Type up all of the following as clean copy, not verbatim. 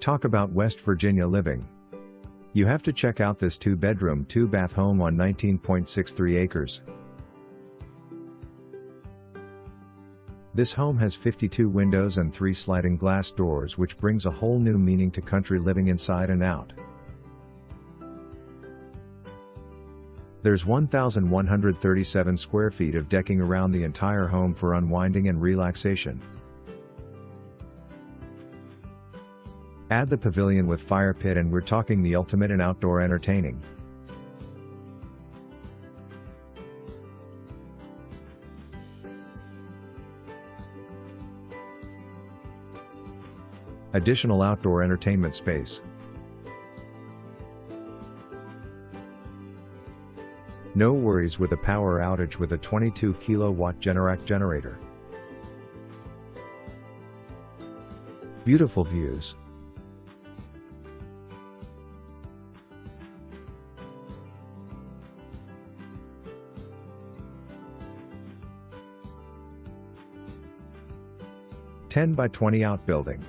Talk about West Virginia living. You have to check out this 2-bedroom, 2-bath home on 19.63 acres. This home has 52 windows and 3 sliding glass doors, which brings a whole new meaning to country living inside and out. There's 1,137 square feet of decking around the entire home for unwinding and relaxation. Add the pavilion with fire pit and we're talking the ultimate in outdoor entertaining. Additional outdoor entertainment space. No worries with a power outage with a 22 kilowatt Generac generator. Beautiful views. "10 by 20 outbuilding.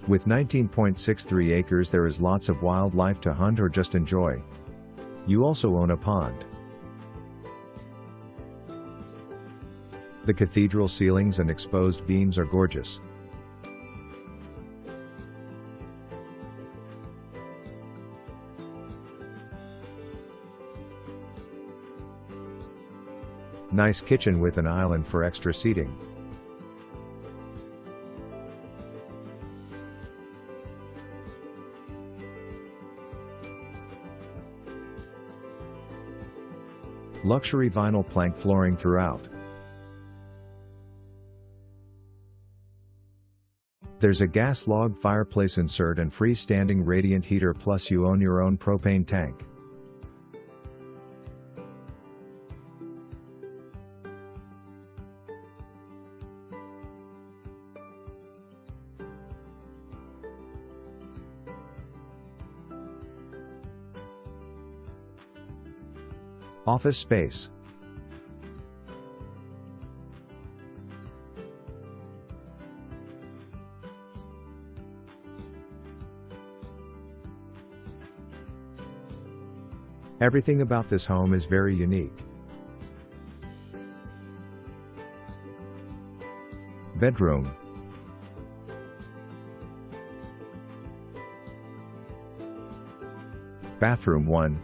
With 19.63 acres, there is lots of wildlife to hunt or just enjoy. You also own a pond. The cathedral ceilings and exposed beams are gorgeous. Nice kitchen with an island for extra seating. Luxury vinyl plank flooring throughout. There's a gas log fireplace insert and freestanding radiant heater, plus you own your own propane tank. Office space. Everything about this home is very unique. Bedroom. Bathroom 1.